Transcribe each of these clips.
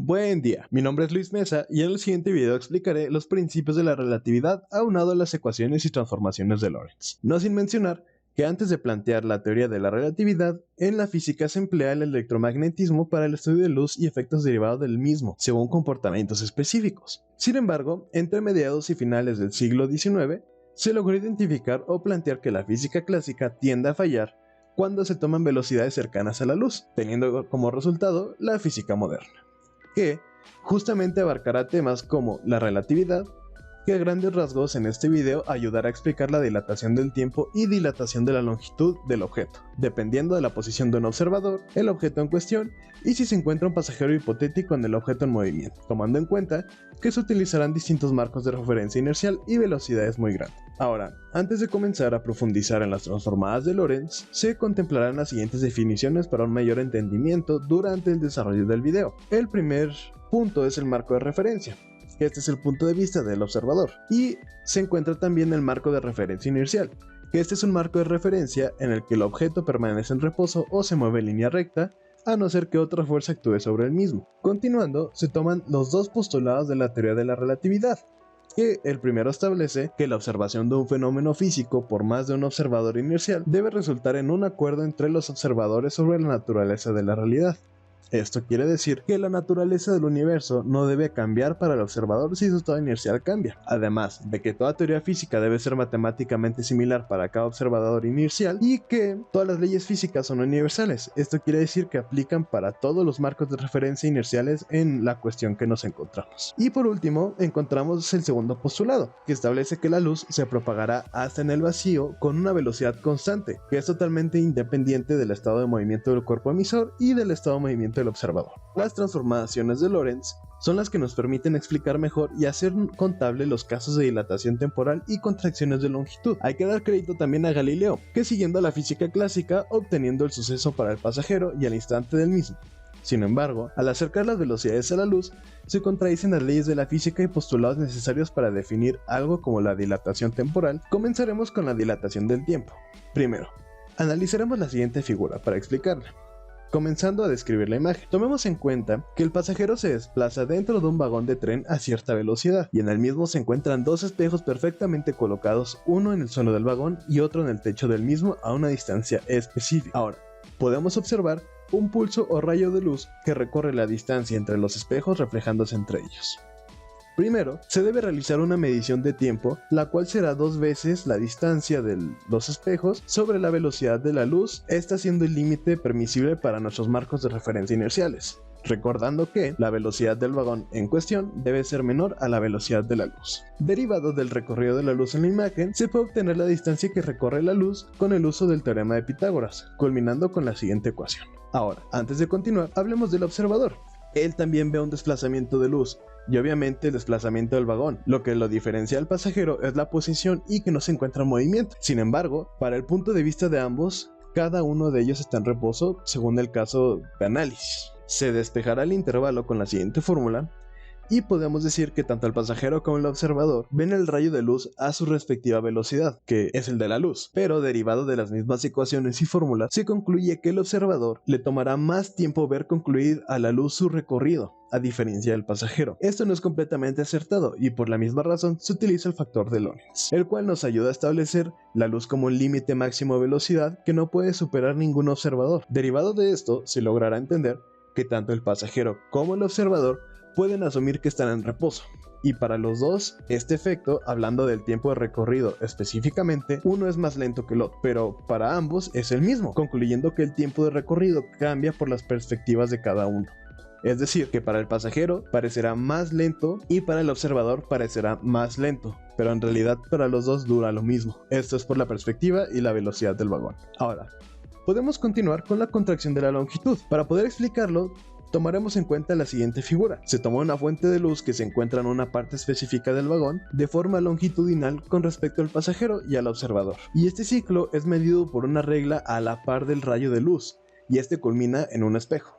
Buen día, mi nombre es Luis Mesa y en el siguiente video explicaré los principios de la relatividad aunado a las ecuaciones y transformaciones de Lorentz. No sin mencionar que antes de plantear la teoría de la relatividad, en la física se emplea el electromagnetismo para el estudio de luz y efectos derivados del mismo, según comportamientos específicos. Sin embargo, entre mediados y finales del siglo XIX, se logró identificar o plantear que la física clásica tiende a fallar cuando se toman velocidades cercanas a la luz, teniendo como resultado la física moderna, que justamente abarcará temas como la relatividad, que a grandes rasgos en este video ayudará a explicar la dilatación del tiempo y dilatación de la longitud del objeto, dependiendo de la posición de un observador, el objeto en cuestión y si se encuentra un pasajero hipotético en el objeto en movimiento, tomando en cuenta que se utilizarán distintos marcos de referencia inercial y velocidades muy grandes. Ahora, antes de comenzar a profundizar en las transformadas de Lorentz, se contemplarán las siguientes definiciones para un mayor entendimiento durante el desarrollo del video. El primer punto es el marco de referencia. Este es el punto de vista del observador, y se encuentra también el marco de referencia inercial, que este es un marco de referencia en el que el objeto permanece en reposo o se mueve en línea recta, a no ser que otra fuerza actúe sobre el mismo. Continuando, se toman los dos postulados de la teoría de la relatividad, que el primero establece que la observación de un fenómeno físico por más de un observador inercial debe resultar en un acuerdo entre los observadores sobre la naturaleza de la realidad. Esto quiere decir que la naturaleza del universo no debe cambiar para el observador si su estado inercial cambia, además de que toda teoría física debe ser matemáticamente similar para cada observador inercial y que todas las leyes físicas son universales. Esto quiere decir que aplican para todos los marcos de referencia inerciales en la cuestión que nos encontramos. Y por último, encontramos el segundo postulado, que establece que la luz se propagará hasta en el vacío con una velocidad constante, que es totalmente independiente del estado de movimiento del cuerpo emisor y del estado de movimiento del observador. Las transformaciones de Lorentz son las que nos permiten explicar mejor y hacer contable los casos de dilatación temporal y contracciones de longitud. Hay que dar crédito también a Galileo, que siguiendo la física clásica, obteniendo el suceso para el pasajero y al instante del mismo. Sin embargo, al acercar las velocidades a la luz, se contradicen las leyes de la física y postulados necesarios para definir algo como la dilatación temporal. Comenzaremos con la dilatación del tiempo. Primero, analizaremos la siguiente figura para explicarla. Comenzando a describir la imagen, tomemos en cuenta que el pasajero se desplaza dentro de un vagón de tren a cierta velocidad y en el mismo se encuentran dos espejos perfectamente colocados, uno en el suelo del vagón y otro en el techo del mismo a una distancia específica. Ahora, podemos observar un pulso o rayo de luz que recorre la distancia entre los espejos reflejándose entre ellos. Primero, se debe realizar una medición de tiempo, la cual será 2 veces la distancia de los espejos sobre la velocidad de la luz, esta siendo el límite permisible para nuestros marcos de referencia inerciales, recordando que la velocidad del vagón en cuestión debe ser menor a la velocidad de la luz. Derivado del recorrido de la luz en la imagen, se puede obtener la distancia que recorre la luz con el uso del teorema de Pitágoras, culminando con la siguiente ecuación. Ahora, antes de continuar, hablemos del observador. Él también ve un desplazamiento de luz, y obviamente el desplazamiento del vagón. Lo que lo diferencia al pasajero es la posición y que no se encuentra en movimiento. Sin embargo, para el punto de vista de ambos, cada uno de ellos está en reposo según el caso de análisis. Se despejará el intervalo con la siguiente fórmula y podemos decir que tanto el pasajero como el observador ven el rayo de luz a su respectiva velocidad, que es el de la luz, pero derivado de las mismas ecuaciones y fórmulas, se concluye que el observador le tomará más tiempo ver concluir a la luz su recorrido, a diferencia del pasajero. Esto no es completamente acertado y por la misma razón se utiliza el factor de Lorentz, el cual nos ayuda a establecer la luz como un límite máximo de velocidad que no puede superar ningún observador. Derivado de esto, se logrará entender que tanto el pasajero como el observador pueden asumir que están en reposo. Y para los dos, este efecto, hablando del tiempo de recorrido específicamente, uno es más lento que el otro, pero para ambos es el mismo, concluyendo que el tiempo de recorrido cambia por las perspectivas de cada uno. Es decir, que para el pasajero parecerá más lento y para el observador parecerá más lento, pero en realidad para los dos dura lo mismo. Esto es por la perspectiva y la velocidad del vagón. Ahora, podemos continuar con la contracción de la longitud. Para poder explicarlo, tomaremos en cuenta la siguiente figura. Se toma una fuente de luz que se encuentra en una parte específica del vagón de forma longitudinal con respecto al pasajero y al observador. Y este ciclo es medido por una regla a la par del rayo de luz, y este culmina en un espejo.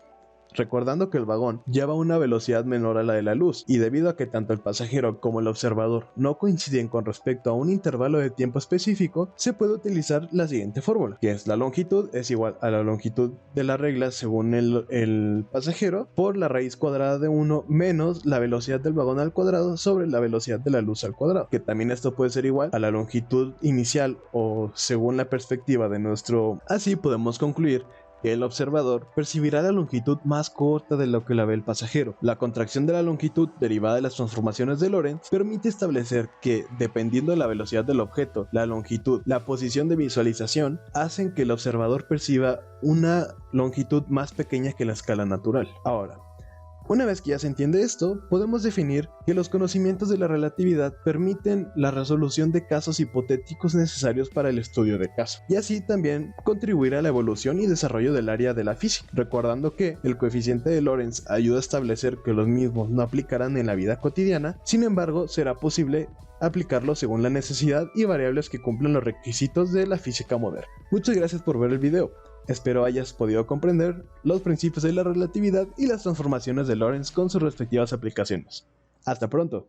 recordando que el vagón lleva una velocidad menor a la de la luz, y debido a que tanto el pasajero como el observador no coinciden con respecto a un intervalo de tiempo específico, se puede utilizar la siguiente fórmula, que es la longitud es igual a la longitud de la regla según el pasajero por la raíz cuadrada de 1 menos la velocidad del vagón al cuadrado sobre la velocidad de la luz al cuadrado, que también esto puede ser igual a la longitud inicial o según la perspectiva de nuestro. Así podemos concluir que el observador percibirá la longitud más corta de lo que la ve el pasajero. La contracción de la longitud derivada de las transformaciones de Lorentz permite establecer que, dependiendo de la velocidad del objeto, la longitud, la posición de visualización, hacen que el observador perciba una longitud más pequeña que la escala natural. Ahora, una vez que ya se entiende esto, podemos definir que los conocimientos de la relatividad permiten la resolución de casos hipotéticos necesarios para el estudio de caso, y así también contribuir a la evolución y desarrollo del área de la física, recordando que el coeficiente de Lorentz ayuda a establecer que los mismos no aplicarán en la vida cotidiana, sin embargo será posible aplicarlo según la necesidad y variables que cumplan los requisitos de la física moderna. Muchas gracias por ver el video. Espero hayas podido comprender los principios de la relatividad y las transformaciones de Lorentz con sus respectivas aplicaciones. Hasta pronto.